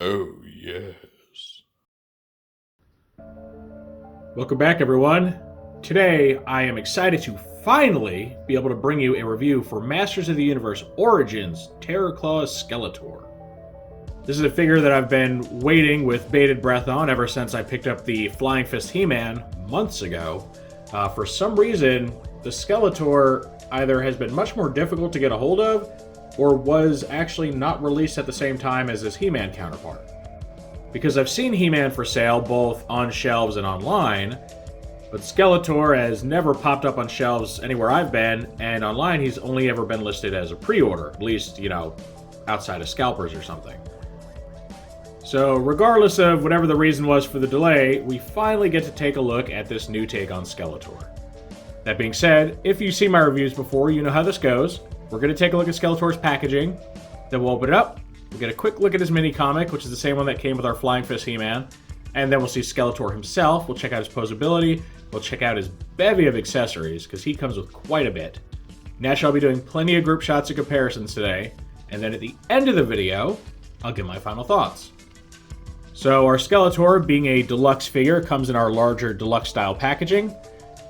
Oh, yes. Welcome back, everyone. Today, I am excited to finally be able to bring you a review for Masters of the Universe Origins Terrorclaw Skeletor. This is a figure that I've been waiting with bated breath on ever since I picked up the Flying Fist He-Man months ago. For some reason, the Skeletor either has been much more difficult to get a hold of, or was actually not released at the same time as his He-Man counterpart. Because I've seen He-Man for sale both on shelves and online, but Skeletor has never popped up on shelves anywhere I've been, and online he's only ever been listed as a pre-order, at least, outside of scalpers or something. So regardless of whatever the reason was for the delay, we finally get to take a look at this new take on Skeletor. That being said, if you've seen my reviews before, you know how this goes. We're going to take a look at Skeletor's packaging, then we'll open it up, we'll get a quick look at his mini-comic, which is the same one that came with our Flying Fist He-Man, and then we'll see Skeletor himself, we'll check out his posability, we'll check out his bevy of accessories, because he comes with quite a bit. Naturally, I'll be doing plenty of group shots and comparisons today, and then at the end of the video, I'll give my final thoughts. So our Skeletor, being a deluxe figure, comes in our larger deluxe style packaging.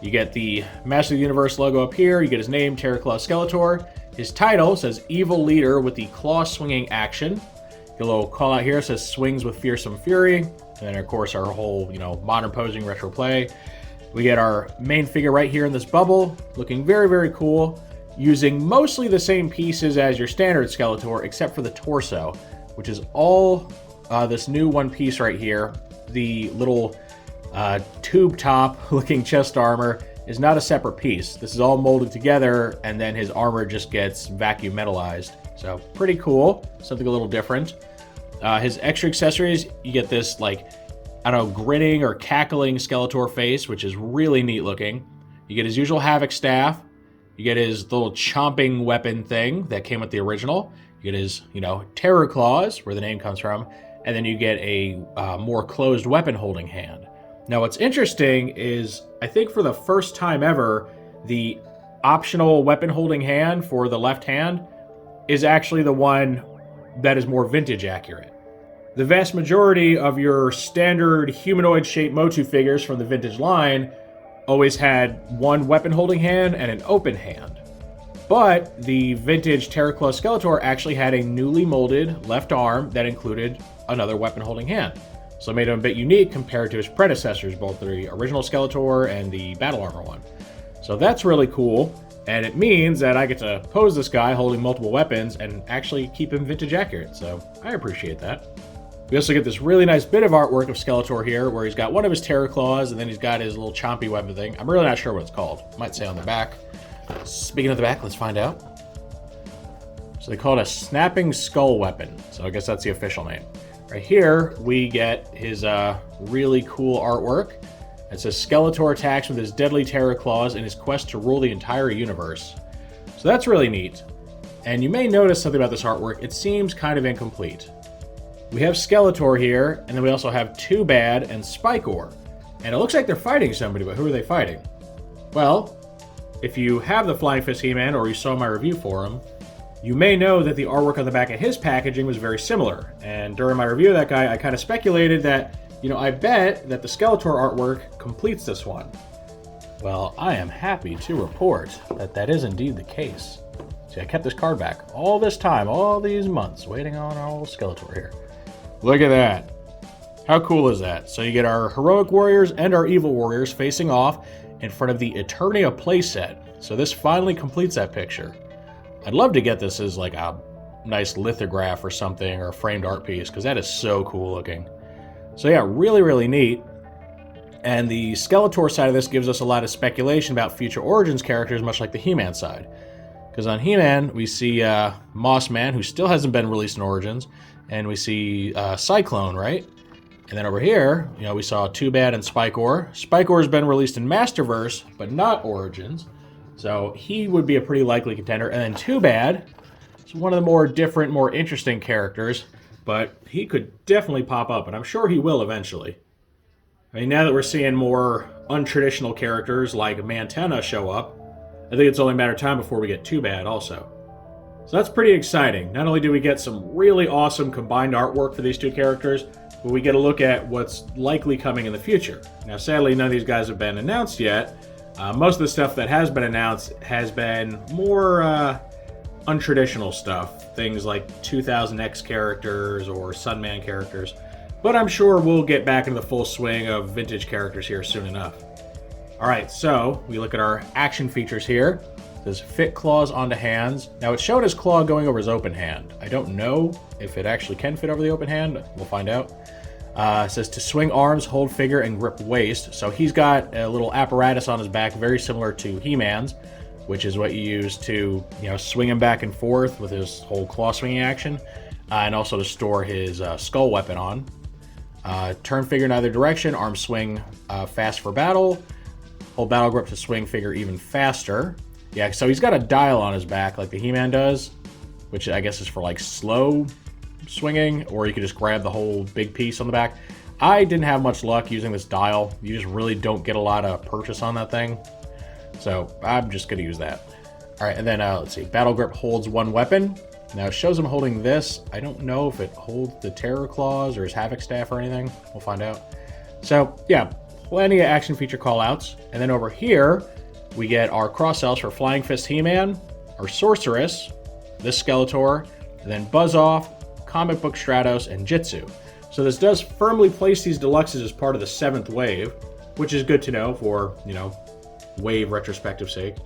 You get the Master of the Universe logo up here, you get his name, Terrorclaw Skeletor. His title says Evil Leader with the claw swinging action. Get a little call out here, says swings with fearsome fury. And then of course our whole, modern posing retro play. We get our main figure right here in this bubble, looking very, very cool, using mostly the same pieces as your standard Skeletor, except for the torso, which is all this new one piece right here. The little tube top looking chest armor is not a separate piece. This is all molded together, and then his armor just gets vacuum metallized. So pretty cool, something a little different. His extra accessories, you get this grinning or cackling Skeletor face, which is really neat looking. You get his usual Havoc staff. You get his little chomping weapon thing that came with the original. You get his, terror claws, where the name comes from. And then you get a more closed weapon holding hand. Now what's interesting is, I think for the first time ever, the optional weapon holding hand for the left hand is actually the one that is more vintage accurate. The vast majority of your standard humanoid shaped MOTU figures from the vintage line always had one weapon holding hand and an open hand. But the vintage Terrorclaw Skeletor actually had a newly molded left arm that included another weapon holding hand. So it made him a bit unique compared to his predecessors, both the original Skeletor and the Battle Armor one. So that's really cool, and it means that I get to pose this guy holding multiple weapons and actually keep him vintage accurate, so I appreciate that. We also get this really nice bit of artwork of Skeletor here, where he's got one of his Terror Claws, and then he's got his little chompy weapon thing. I'm really not sure what it's called. It might say on the back. Speaking of the back, let's find out. So they call it a Snapping Skull Weapon, so I guess that's the official name. Right here, we get his really cool artwork. It says Skeletor attacks with his deadly terror claws in his quest to rule the entire universe. So that's really neat. And you may notice something about this artwork. It seems kind of incomplete. We have Skeletor here, and then we also have Too Bad and Spikor. And it looks like they're fighting somebody, but who are they fighting? Well, if you have the Flying Fist He-Man, or you saw my review for him, you may know that the artwork on the back of his packaging was very similar. And during my review of that guy, I kind of speculated that, I bet that the Skeletor artwork completes this one. Well, I am happy to report that that is indeed the case. See, I kept this card back all this time, all these months, waiting on our old Skeletor here. Look at that. How cool is that? So you get our Heroic Warriors and our Evil Warriors facing off in front of the Eternia playset. So this finally completes that picture. I'd love to get this as like a nice lithograph or something, or a framed art piece, because that is so cool looking. So yeah, really, really neat. And the Skeletor side of this gives us a lot of speculation about future Origins characters, much like the He-Man side. Because on He-Man, we see Moss Man, who still hasn't been released in Origins, and we see Cyclone, right? And then over here, we saw Too Bad and Spikor. Spikor has been released in Masterverse, but not Origins. So he would be a pretty likely contender. And then Too Bad is one of the more different, more interesting characters, but he could definitely pop up, and I'm sure he will eventually. I mean, now that we're seeing more untraditional characters like Mantenna show up, I think it's only a matter of time before we get Too Bad also. So that's pretty exciting. Not only do we get some really awesome combined artwork for these two characters, but we get a look at what's likely coming in the future. Now, sadly, none of these guys have been announced yet. Most of the stuff that has been announced has been more untraditional stuff. Things like 2000X characters or Sunman characters. But I'm sure we'll get back into the full swing of vintage characters here soon enough. Alright, so we look at our action features here. It says fit claws onto hands. Now it's showing his claw going over his open hand. I don't know if it actually can fit over the open hand. We'll find out. It says to swing arms, hold figure, and grip waist. So he's got a little apparatus on his back, very similar to He-Man's, which is what you use to, swing him back and forth with his whole claw swinging action, and also to store his skull weapon on. Turn figure in either direction, arm swing fast for battle, hold battle grip to swing figure even faster. Yeah, so he's got a dial on his back like the He-Man does, which I guess is for like slow swinging, or you could just grab the whole big piece on the back. I didn't have much luck using this dial. You just really don't get a lot of purchase on that thing. So I'm just going to use that. All right, and then let's see. Battle grip holds one weapon. Now it shows him holding this. I don't know if it holds the Terror Claws or his Havoc Staff or anything. We'll find out. So yeah, plenty of action feature callouts. And then over here, we get our cross sells for Flying Fist He-Man, our Sorceress, this Skeletor, and then Buzz Off, Comic Book Stratos, and Jitsu. So this does firmly place these deluxes as part of the 7th wave, which is good to know for, wave retrospective sake.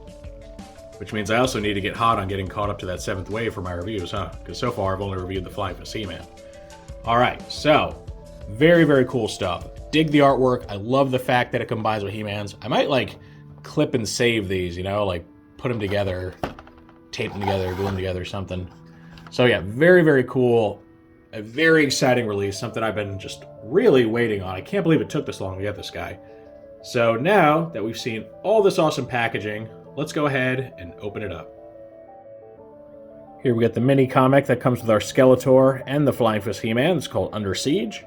Which means I also need to get hot on getting caught up to that 7th wave for my reviews, huh? Because so far I've only reviewed the Flying Fist He-Man. Alright, so very, very cool stuff. Dig the artwork. I love the fact that it combines with He-Man's. I might clip and save these, put them together, tape them together, glue them together, something. So yeah, very, very cool. A very exciting release, something I've been just really waiting on. I can't believe it took this long to get this guy. So now that we've seen all this awesome packaging, let's go ahead and open it up. Here we get the mini comic that comes with our Skeletor and the Flying Fist He-Man. It's called Under Siege.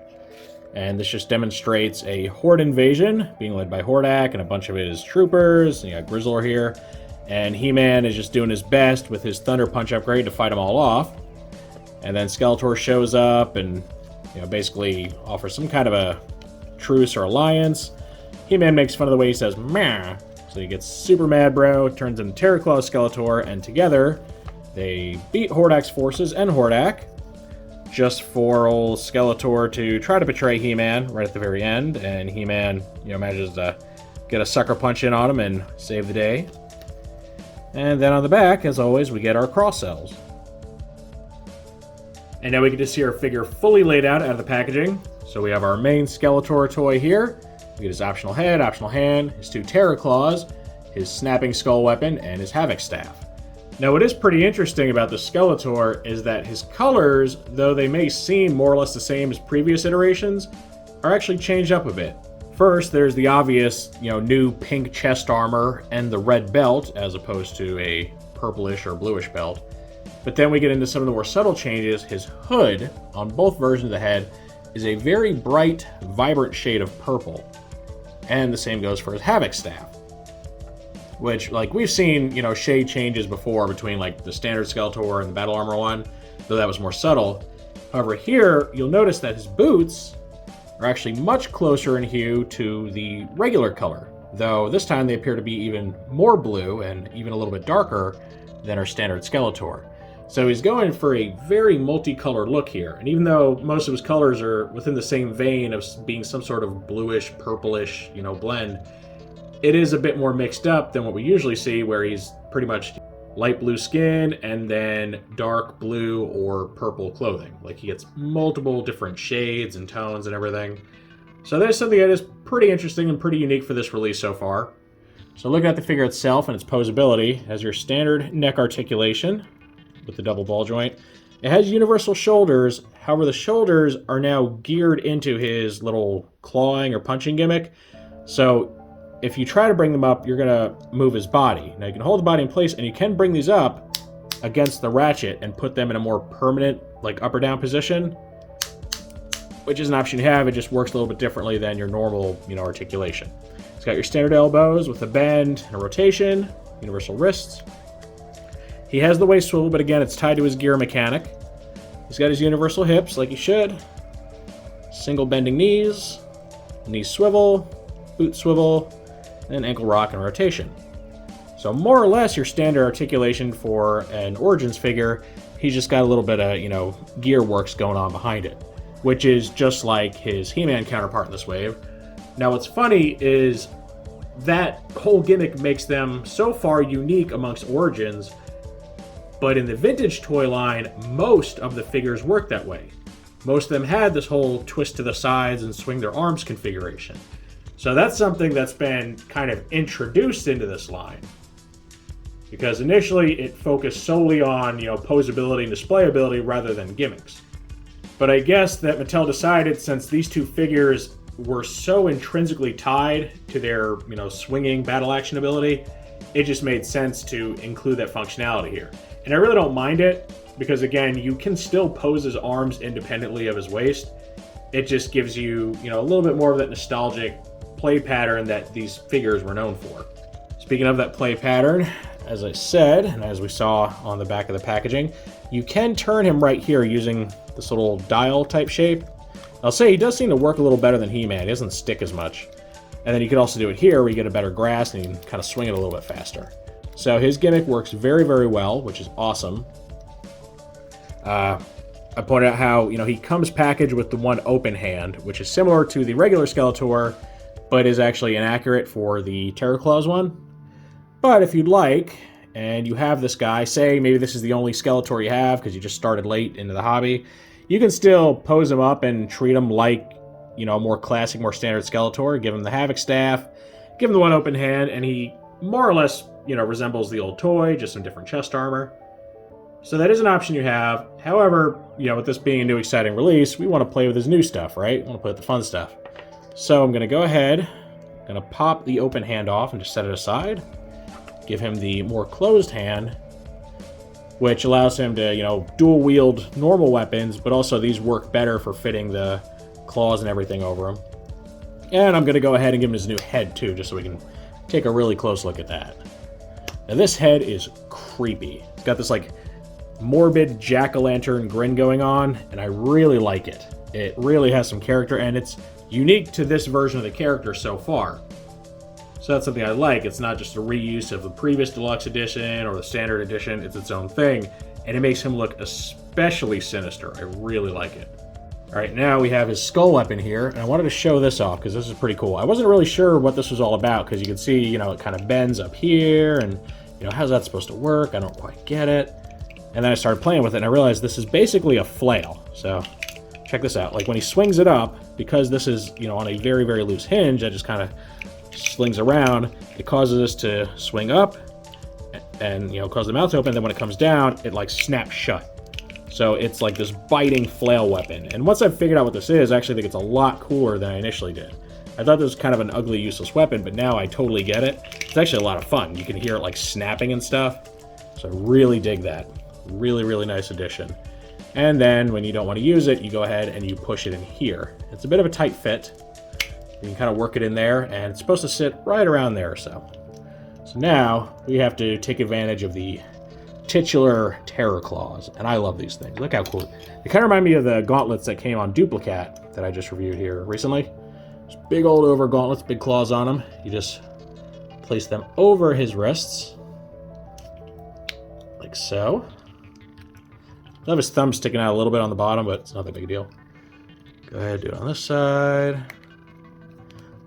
And this just demonstrates a Horde invasion being led by Hordak and a bunch of his troopers. You got Grizzlor here. And He-Man is just doing his best with his Thunder Punch upgrade to fight them all off. And then Skeletor shows up and basically offers some kind of a truce or alliance. He-Man makes fun of the way he says, meh. So he gets super mad, bro, turns into Terror Claw Skeletor, and together they beat Hordak's forces and Hordak, just for old Skeletor to try to betray He-Man right at the very end, and He-Man, manages to get a sucker punch in on him and save the day. And then on the back, as always, we get our cross cells. And now we get to see our figure fully laid out of the packaging. So we have our main Skeletor toy here. We get his optional head, optional hand, his 2 Terror Claws, his snapping skull weapon, and his Havoc Staff. Now what is pretty interesting about the Skeletor is that his colors, though they may seem more or less the same as previous iterations, are actually changed up a bit. First, there's the obvious, new pink chest armor and the red belt, as opposed to a purplish or bluish belt. But then we get into some of the more subtle changes. His hood, on both versions of the head, is a very bright, vibrant shade of purple. And the same goes for his Havoc Staff. Which, we've seen, shade changes before between, the standard Skeletor and the Battle Armor one, though that was more subtle. However, here, you'll notice that his boots are actually much closer in hue to the regular color, though this time they appear to be even more blue and even a little bit darker than our standard Skeletor. So he's going for a very multicolored look here, and even though most of his colors are within the same vein of being some sort of bluish, purplish, blend, it is a bit more mixed up than what we usually see, where he's pretty much light blue skin and then dark blue or purple clothing. He gets multiple different shades and tones and everything. So there's something that is pretty interesting and pretty unique for this release so far. So looking at the figure itself and its posability, it has your standard neck articulation with the double ball joint. It has universal shoulders, however the shoulders are now geared into his little clawing or punching gimmick. So if you try to bring them up, you're going to move his body. Now you can hold the body in place, and you can bring these up against the ratchet and put them in a more permanent, up or down position, which is an option you have. It just works a little bit differently than your normal, articulation. It's got your standard elbows with a bend and a rotation, universal wrists. He has the waist swivel, but again, it's tied to his gear mechanic. He's got his universal hips, like he should. Single bending knees, knee swivel, boot swivel, and ankle rock and rotation. So more or less your standard articulation for an Origins figure. He's just got a little bit of, gear works going on behind it, which is just like his He-Man counterpart in this wave. Now what's funny is that whole gimmick makes them so far unique amongst Origins, but in the vintage toy line, most of the figures work that way. Most of them had this whole twist to the sides and swing their arms configuration. So that's something that's been kind of introduced into this line. Because initially it focused solely on, posability and displayability rather than gimmicks. But I guess that Mattel decided, since these two figures were so intrinsically tied to their, swinging battle action ability, it just made sense to include that functionality here. And I really don't mind it, because again, you can still pose his arms independently of his waist. It just gives you, a little bit more of that nostalgic play pattern that these figures were known for. Speaking of that play pattern, as I said, and as we saw on the back of the packaging, you can turn him right here using this little dial type shape. I'll say he does seem to work a little better than He-Man. He doesn't stick as much. And then you can also do it here where you get a better grasp and you can kind of swing it a little bit faster. So his gimmick works very, very well, which is awesome. I pointed out how, he comes packaged with the one open hand, which is similar to the regular Skeletor, but is actually inaccurate for the Terror Claws one. But if you'd like, and you have this guy, say maybe this is the only Skeletor you have because you just started late into the hobby, you can still pose him up and treat him like, a more classic, more standard Skeletor. Give him the Havoc Staff, give him the one open hand, and he more or less, resembles the old toy, just some different chest armor. So that is an option you have. However, with this being a new exciting release, we want to play with his new stuff, right? We want to play with the fun stuff. So I'm going to go ahead, going to pop the open hand off and just set it aside. Give him the more closed hand, which allows him to, dual wield normal weapons, but also these work better for fitting the claws and everything over him. And I'm going to go ahead and give him his new head too, just so we can take a really close look at that. Now this head is creepy. It's got this morbid jack-o'-lantern grin going on, and I really like it. It really has some character, and it's unique to this version of the character so far. So that's something I like. It's not just a reuse of the previous Deluxe edition or the Standard edition. It's its own thing, and it makes him look especially sinister. I really like it. All right, now we have his skull weapon here, and I wanted to show this off because this is pretty cool. I wasn't really sure what this was all about because you can see, it kind of bends up here, and, how's that supposed to work? I don't quite get it. And then I started playing with it, and I realized this is basically a flail. So check this out. Like when he swings it up, because this is, on a very, very loose hinge that just kind of slings around, it causes this to swing up and, cause the mouth to open. Then when it comes down, it snaps shut. So it's like this biting flail weapon. And once I've figured out what this is, I actually think it's a lot cooler than I initially did. I thought this was kind of an ugly, useless weapon, but now I totally get it. It's actually a lot of fun. You can hear it snapping and stuff. So I really dig that. Really, really nice addition. And then when you don't want to use it, you go ahead and you push it in here. It's a bit of a tight fit. You can kind of work it in there, and it's supposed to sit right around there or so. So now we have to take advantage of the titular Terror Claws, and I love these things. Look how cool. They kind of remind me of the gauntlets that came on Duplicat that I just reviewed here recently. Just big old over gauntlets, big claws on them. You just place them over his wrists, like so. I have his thumb sticking out a little bit on the bottom, but it's not that big a deal. Go ahead, do it on this side.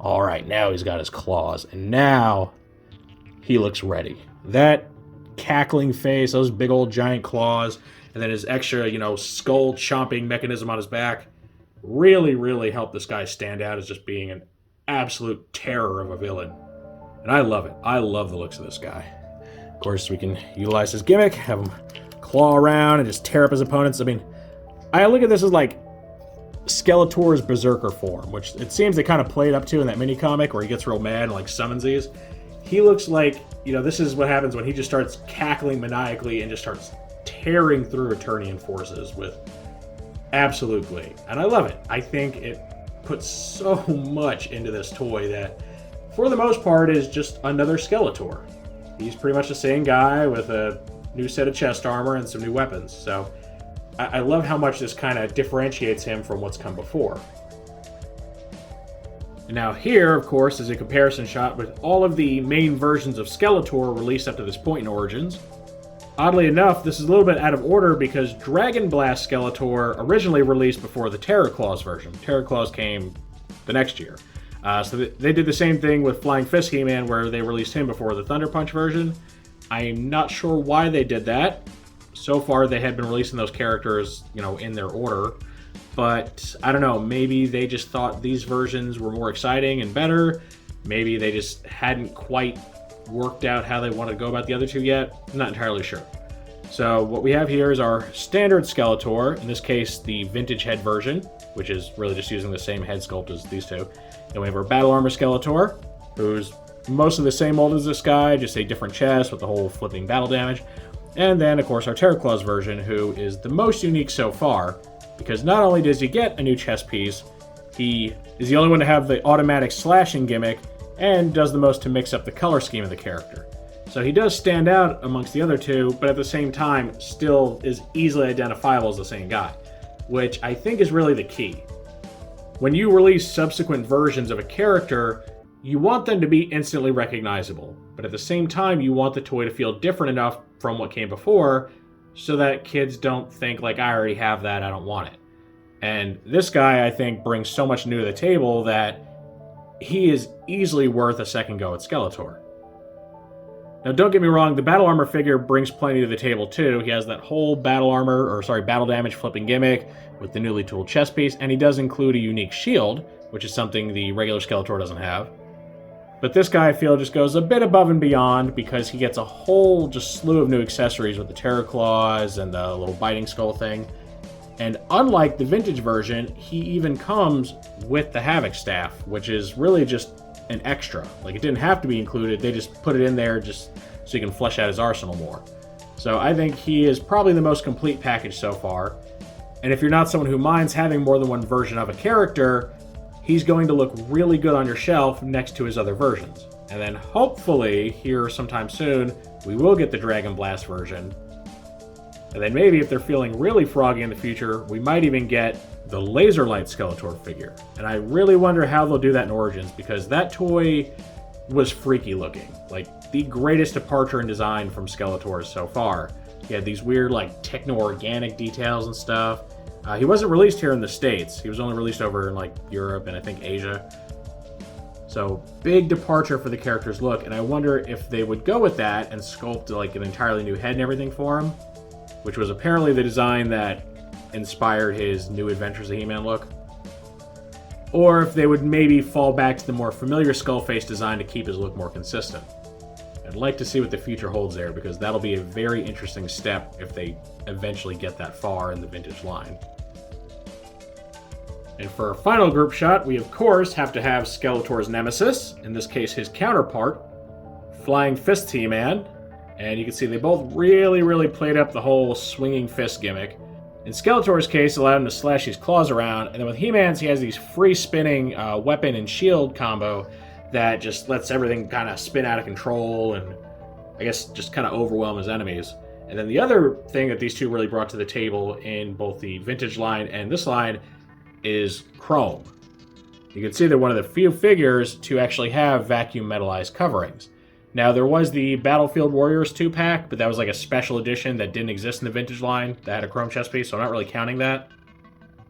All right, now he's got his claws, and now he looks ready. That cackling face, those big old giant claws, and then his extra, skull chomping mechanism on his back really, really helped this guy stand out as just being an absolute terror of a villain. And I love it. I love the looks of this guy. Of course, we can utilize his gimmick, have him claw around and just tear up his opponents. I mean, I look at this as like Skeletor's Berserker form, which it seems they kind of played up to in that mini comic where he gets real mad and summons these. He looks like, this is what happens when he just starts cackling maniacally and just starts tearing through Eternian forces with absolute glee. And I love it. I think it puts so much into this toy that, for the most part, is just another Skeletor. He's pretty much the same guy with a new set of chest armor and some new weapons. So I love how much this kind of differentiates him from what's come before. And now here, of course, is a comparison shot with all of the main versions of Skeletor released up to this point in Origins. Oddly enough, this is a little bit out of order because Dragon Blast Skeletor originally released before the Terror Claws version. Terror Claws came the next year. So they did the same thing with Flying Fist He-Man, where they released him before the Thunder Punch version. I'm not sure why they did that. So far, they had been releasing those characters, in their order. But I don't know, maybe they just thought these versions were more exciting and better. Maybe they just hadn't quite worked out how they wanted to go about the other two yet. I'm not entirely sure. So what we have here is our standard Skeletor, in this case the vintage head version, which is really just using the same head sculpt as these two. Then we have our Battle Armor Skeletor, who's mostly the same mold as this guy, just a different chest with the whole flipping battle damage. And then, of course, our Terror Claws version, who is the most unique so far, because not only does he get a new chest piece, he is the only one to have the automatic slashing gimmick, and does the most to mix up the color scheme of the character. So he does stand out amongst the other two, but at the same time, still is easily identifiable as the same guy, which I think is really the key. When you release subsequent versions of a character, you want them to be instantly recognizable, but at the same time, you want the toy to feel different enough from what came before so that kids don't think, like, I already have that, I don't want it. And this guy, I think, brings so much new to the table that he is easily worth a second go at Skeletor. Now, don't get me wrong, the Battle Armor figure brings plenty to the table, too. He has that whole battle damage flipping gimmick with the newly tooled chest piece, and he does include a unique shield, which is something the regular Skeletor doesn't have. But this guy, I feel, just goes a bit above and beyond because he gets a whole just slew of new accessories with the Terror Claws and the little biting skull thing. And unlike the vintage version, he even comes with the Havoc Staff, which is really just an extra. Like, it didn't have to be included, they just put it in there just so he can flesh out his arsenal more. So I think he is probably the most complete package so far. And if you're not someone who minds having more than one version of a character, he's going to look really good on your shelf next to his other versions. And then hopefully, here sometime soon, we will get the Dragon Blast version. And then maybe if they're feeling really froggy in the future, we might even get the Laser Light Skeletor figure. And I really wonder how they'll do that in Origins, because that toy was freaky looking. Like, the greatest departure in design from Skeletors so far. He had these weird, like, techno-organic details and stuff. He wasn't released here in the States. He was only released over in, like, Europe and I think Asia. So, big departure for the character's look, and I wonder if they would go with that and sculpt, like, an entirely new head and everything for him, which was apparently the design that inspired his New Adventures of He-Man look. Or if they would maybe fall back to the more familiar Skullface design to keep his look more consistent. I'd like to see what the future holds there, because that'll be a very interesting step if they eventually get that far in the vintage line. And for our final group shot, we of course have to have Skeletor's nemesis, in this case his counterpart, Flying Fist He-Man. And you can see they both really played up the whole swinging fist gimmick. In Skeletor's case, allowed him to slash his claws around, and then with He-Man's, he has these free-spinning weapon and shield combo that just lets everything kind of spin out of control and, I guess, just kind of overwhelm his enemies. And then the other thing that these two really brought to the table in both the vintage line and this line is chrome. You can see they're one of the few figures to actually have vacuum metallized coverings. Now, there was the Battlefield Warriors 2-pack, but that was like a special edition that didn't exist in the vintage line that had a chrome chest piece, so I'm not really counting that.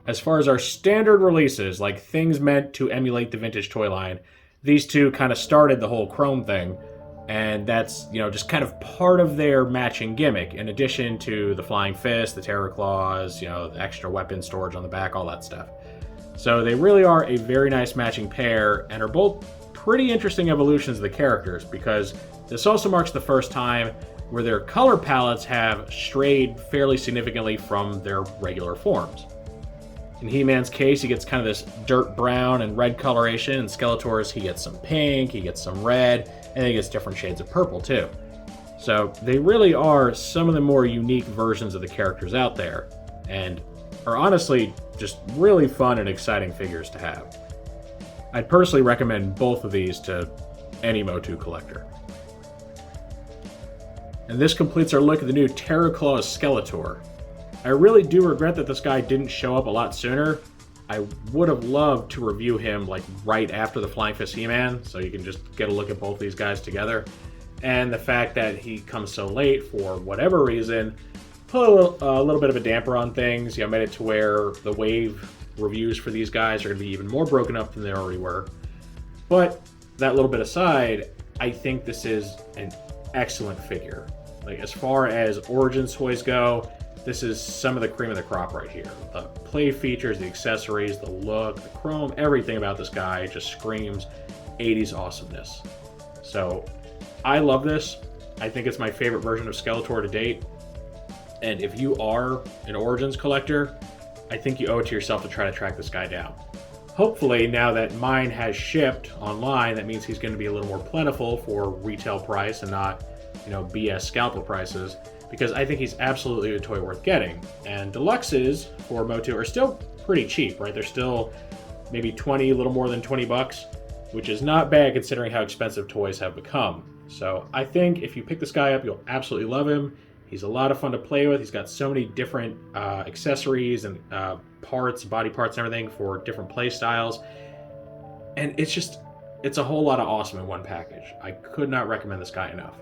As far as our standard releases, like things meant to emulate the vintage toy line, these two kind of started the whole chrome thing, and that's, just kind of part of their matching gimmick, in addition to the Flying Fist, the Terror Claws, the extra weapon storage on the back, all that stuff. So they really are a very nice matching pair, and are both pretty interesting evolutions of the characters, because this also marks the first time where their color palettes have strayed fairly significantly from their regular forms. In He-Man's case, he gets kind of this dirt brown and red coloration. In Skeletor's, he gets some pink, he gets some red, and he gets different shades of purple too. So they really are some of the more unique versions of the characters out there, and are honestly just really fun and exciting figures to have. I'd personally recommend both of these to any MOTU collector. And this completes our look at the new Terraclaw Skeletor. I really do regret that this guy didn't show up a lot sooner. I would have loved to review him like right after the Flying Fist He-Man, so you can just get a look at both these guys together. And the fact that he comes so late for whatever reason put a little bit of a damper on things. You know, made it to where the wave reviews for these guys are going to be even more broken up than they already were. But that little bit aside, I think this is an excellent figure. Like, as far as Origins toys go, this is some of the cream of the crop right here. The play features, the accessories, the look, the chrome, everything about this guy just screams 80s awesomeness. So I love this. I think it's my favorite version of Skeletor to date. And if you are an Origins collector, I think you owe it to yourself to try to track this guy down. Hopefully, now that mine has shipped online, that means he's going to be a little more plentiful for retail price and not, BS scalper prices, because I think he's absolutely a toy worth getting. And Deluxes for MOTU are still pretty cheap, right? They're still maybe 20, a little more than 20 bucks, which is not bad considering how expensive toys have become. So I think if you pick this guy up, you'll absolutely love him. He's a lot of fun to play with. He's got so many different accessories and parts, body parts and everything for different play styles. And it's a whole lot of awesome in one package. I could not recommend this guy enough.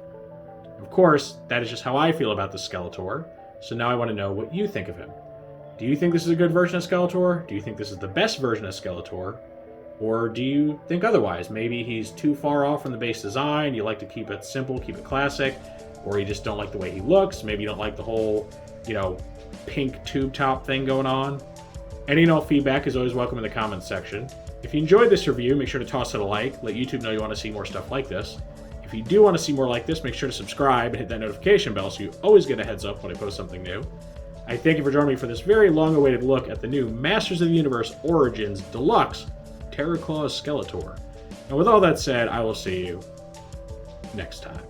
Of course, that is just how I feel about the Skeletor. So now I want to know what you think of him. Do you think this is a good version of Skeletor? Do you think this is the best version of Skeletor? Or do you think otherwise? Maybe he's too far off from the base design, you like to keep it simple, keep it classic, or you just don't like the way he looks, maybe you don't like the whole, pink tube top thing going on. Any and all feedback is always welcome in the comments section. If you enjoyed this review, make sure to toss it a like, let YouTube know you want to see more stuff like this. If you do want to see more like this, make sure to subscribe and hit that notification bell so you always get a heads up when I post something new. I thank you for joining me for this very long-awaited look at the new Masters of the Universe Origins Deluxe Terraclaw Skeletor. And with all that said, I will see you next time.